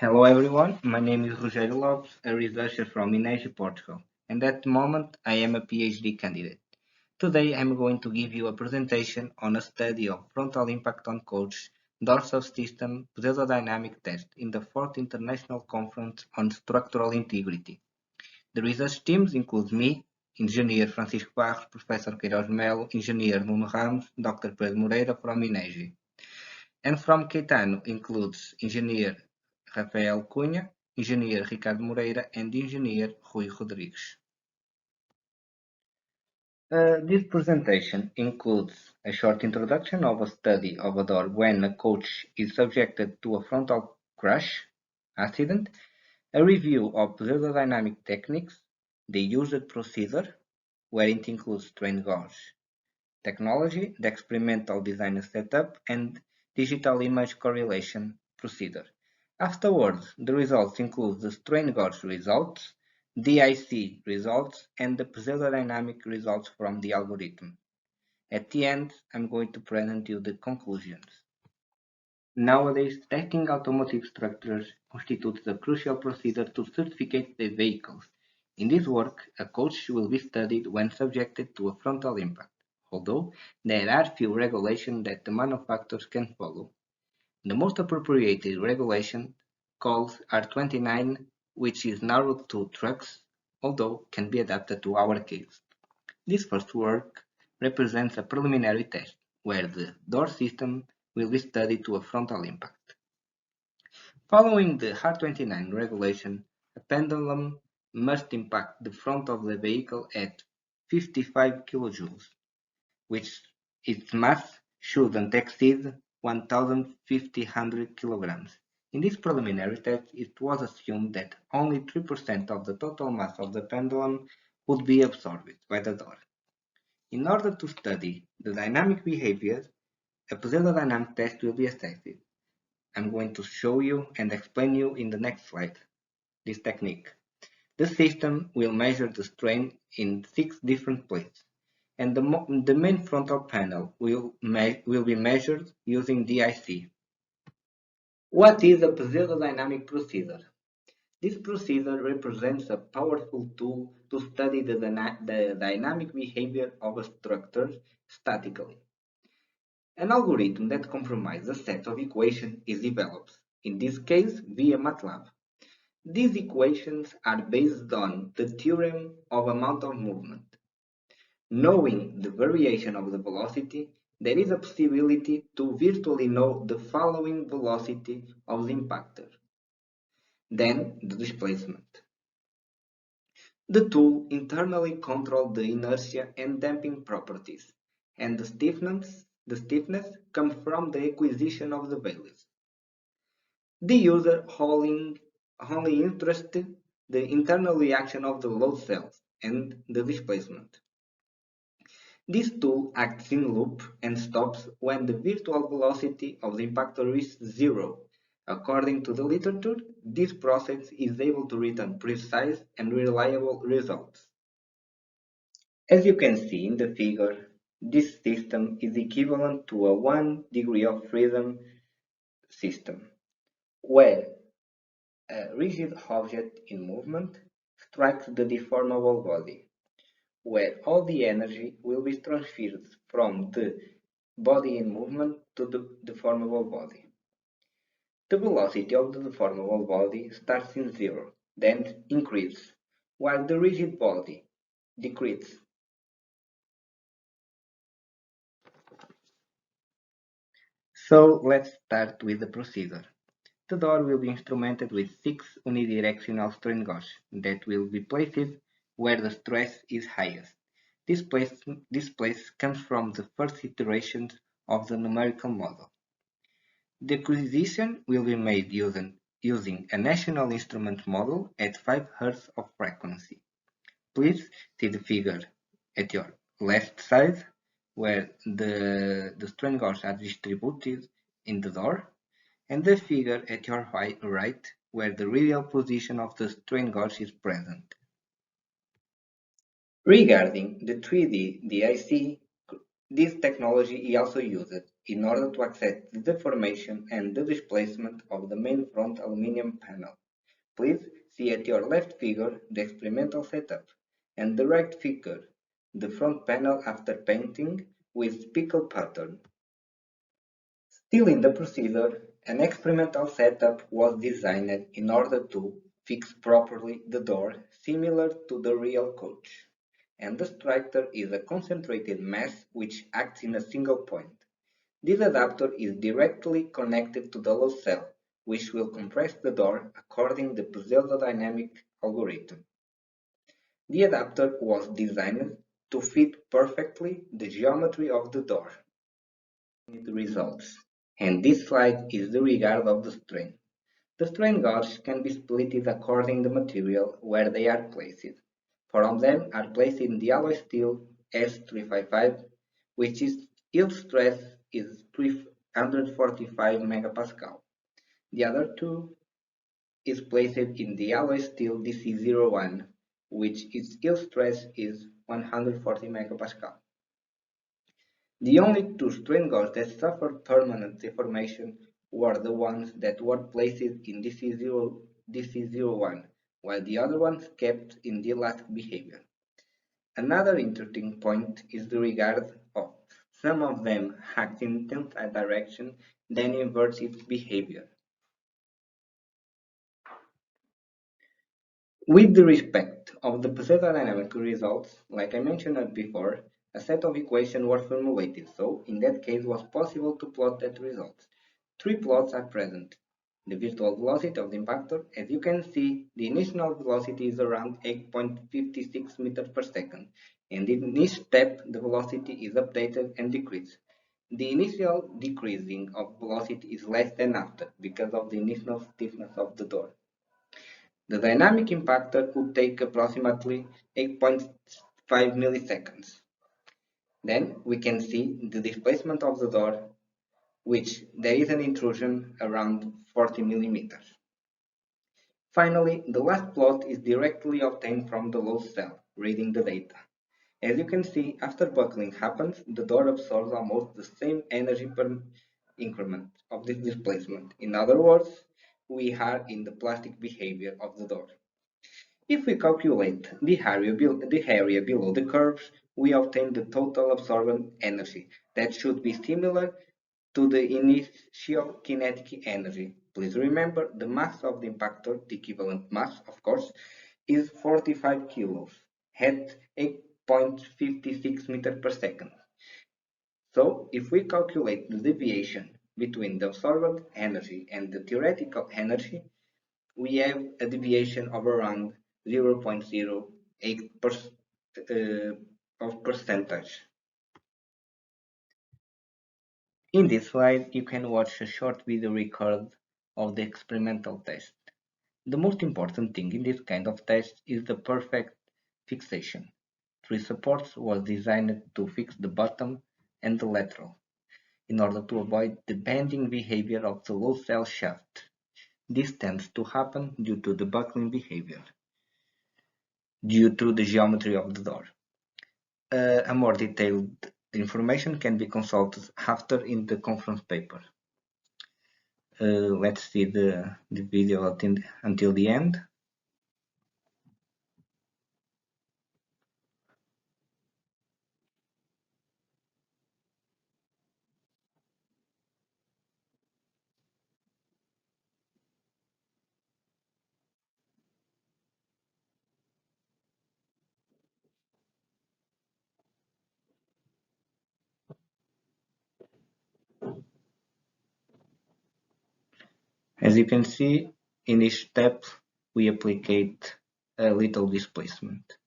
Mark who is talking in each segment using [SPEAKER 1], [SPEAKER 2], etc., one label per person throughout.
[SPEAKER 1] Hello everyone, my name is Rogério Lopes, a researcher from INEGI, Portugal, and at the moment I am a PhD candidate. Today I'm going to give you a presentation on a study of frontal impact on coach dorsal system pseudodynamic test in the 4th International Conference on Structural Integrity. The research teams include me, Engineer Francisco Barros, Professor Queiroz Melo, Engineer Nuno Ramos, Dr. Pedro Moreira from INEGI. And from Caetano includes Engineer Rafael Cunha, Engineer Ricardo Moreira, and Engineer Rui Rodrigues. This presentation includes a short introduction of a study of a door when a coach is subjected to a frontal crash accident, a review of pseudodynamic techniques, the used procedure, where it includes train gauge technology, the experimental design setup, and digital image correlation procedure. Afterwards, the results include the strain gauge results, DIC results, and the pseudodynamic results from the algorithm. At the end, I'm going to present you the conclusions. Nowadays, testing automotive structures constitutes a crucial procedure to certificate the vehicles. In this work, a coach will be studied when subjected to a frontal impact, although there are few regulations that the manufacturers can follow. The most appropriate regulation calls R29, which is narrowed to trucks, although can be adapted to our case. This first work represents a preliminary test, where the door system will be studied to a frontal impact. Following the R29 regulation, a pendulum must impact the front of the vehicle at 55 kilojoules, which its mass shouldn't exceed 1,500 kilograms. In this preliminary test, it was assumed that only 3% of the total mass of the pendulum would be absorbed by the door. In order to study the dynamic behavior, a pseudodynamic test will be assessed. I'm going to show you and explain you in the next slide this technique. The system will measure the strain in 6 different places, and the main frontal panel will be measured using DIC. What is a pseudodynamic procedure? This procedure represents a powerful tool to study the dynamic behavior of a structure statically. An algorithm that comprises a set of equations is developed, in this case via MATLAB. These equations are based on the theorem of amount of movement. Knowing the variation of the velocity, there is a possibility to virtually know the following velocity of the impactor. Then the displacement. The tool internally controls the inertia and damping properties, and the stiffness comes from the acquisition of the values. The user only interested the internal reaction of the load cells and the displacement. This tool acts in loop and stops when the virtual velocity of the impactor is zero. According to the literature, this process is able to return precise and reliable results. As you can see in the figure, this system is equivalent to a 1 degree of freedom system, where a rigid object in movement strikes the deformable body, where all the energy will be transferred from the body in movement to the deformable body. The velocity of the deformable body starts in zero, then increases, while the rigid body decreases. So let's start with the procedure. The door will be instrumented with 6 unidirectional strain gauges that will be placed where the stress is highest. This place comes from the first iterations of the numerical model. The acquisition will be made using a national instrument model at 5 Hz of frequency. Please see the figure at your left side where the strain gauges are distributed in the door, and the figure at your right where the radial position of the strain gauge is present. Regarding the 3D DIC, this technology is also used in order to access the deformation and the displacement of the main front aluminum panel. Please see at your left figure the experimental setup, and the right figure the front panel after painting with pickle pattern. Still in the procedure, an experimental setup was designed in order to fix properly the door similar to the real coach, and the structure is a concentrated mass which acts in a single point. This adapter is directly connected to the load cell, which will compress the door according to the pseudodynamic algorithm. The adapter was designed to fit perfectly the geometry of the door. The results. And this slide is the regard of the strain. The strain gauge can be split according to the material where they are placed. Four of them are placed in the alloy steel S355, which is yield stress is 345 megapascal. The other two is placed in the alloy steel DC01, which its yield stress is 140 megapascal. The only two strain gauges that suffered permanent deformation were the ones that were placed in DC01, while the other ones kept in the elastic behavior. Another interesting point is the regard of some of them act in tensile direction, then inverts its behavior. With the respect of the pseudodynamic results, like I mentioned before, a set of equations were formulated, so in that case it was possible to plot that result. Three plots are present. The virtual velocity of the impactor, as you can see, the initial velocity is around 8.56 meters per second, and in each step the velocity is updated and decreased. The initial decreasing of velocity is less than after, because of the initial stiffness of the door. The dynamic impactor would take approximately 8.5 milliseconds. Then we can see the displacement of the door, which there is an intrusion around 40 millimeters. Finally, the last plot is directly obtained from the load cell, reading the data. As you can see, after buckling happens, the door absorbs almost the same energy per increment of this displacement. In other words, we are in the plastic behavior of the door. If we calculate the area below the curves, we obtain the total absorbed energy that should be similar to the initial kinetic energy. Please remember the mass of the impactor, the equivalent mass of course, is 45 kilos at 8.56 meters per second. So if we calculate the deviation between the absorbed energy and the theoretical energy, we have a deviation of around 0.08 of percentage. In this slide, you can watch a short video record of the experimental test. The most important thing in this kind of test is the perfect fixation. Three supports was designed to fix the bottom and the lateral, in order to avoid the bending behavior of the load cell shaft. This tends to happen due to the buckling behavior, due to the geometry of the door. A more detailed information can be consulted after in the conference paper. Let's see the video until the end. As you can see, in each step we applicate a little displacement.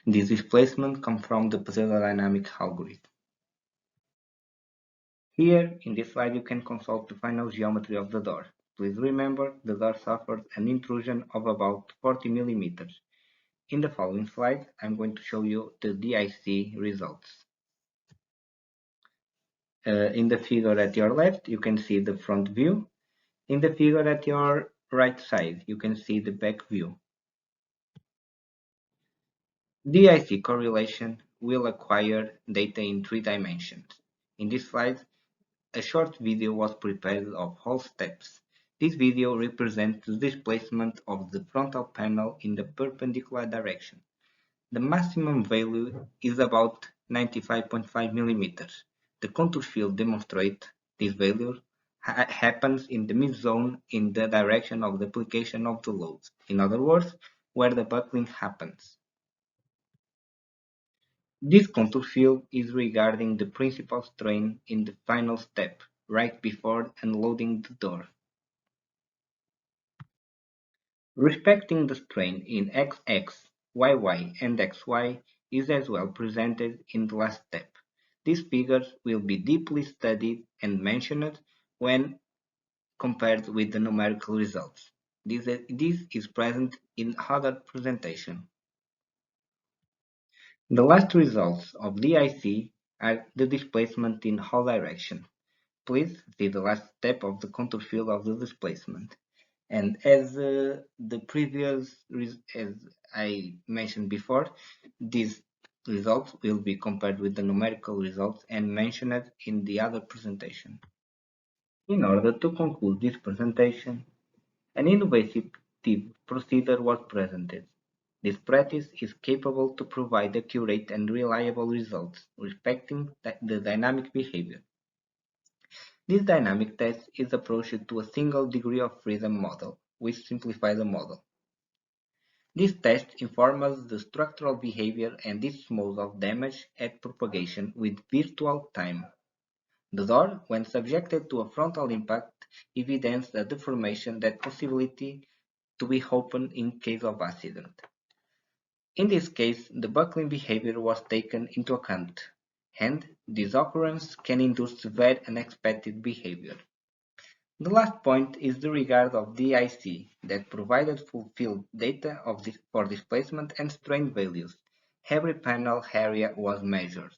[SPEAKER 1] This displacement comes from the pseudodynamic algorithm. Here, in this slide, you can consult the final geometry of the door. Please remember, the door suffered an intrusion of about 40 millimeters. In the following slide, I'm going to show you the DIC results. In the figure at your left, you can see the front view. In the figure at your right side, you can see the back view. DIC correlation will acquire data in 3 dimensions. In this slide, a short video was prepared of all steps. This video represents the displacement of the frontal panel in the perpendicular direction. The maximum value is about 95.5 mm. The contour field demonstrates this value happens in the mid-zone in the direction of the application of the load. In other words, where the buckling happens. This contour field is regarding the principal strain in the final step, right before unloading the door. Respecting the strain in XX, YY and XY is as well presented in the last step. These figures will be deeply studied and mentioned when compared with the numerical results. This is present in other presentation. The last results of DIC are the displacement in all direction. Please see the last step of the contour field of the displacement. And as as I mentioned before, these results will be compared with the numerical results and mentioned in the other presentation. In order to conclude this presentation, an innovative procedure was presented. This practice is capable to provide accurate and reliable results respecting the dynamic behavior. This dynamic test is approached to a single degree of freedom model, which simplifies the model. This test informs the structural behavior and its mode of damage at propagation with virtual time. The door, when subjected to a frontal impact, evidenced a deformation that possibility to be open in case of accident. In this case, the buckling behavior was taken into account, and this occurrence can induce severe unexpected behavior. The last point is the regard of DIC that provided fulfilled data for displacement and strain values. Every panel area was measured.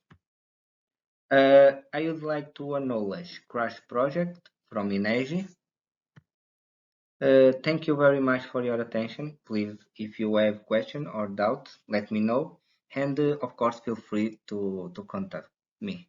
[SPEAKER 1] I would like to acknowledge Crash Project from INEGI. Thank you very much for your attention. Please, if you have questions or doubts, let me know. And of course, feel free to contact me.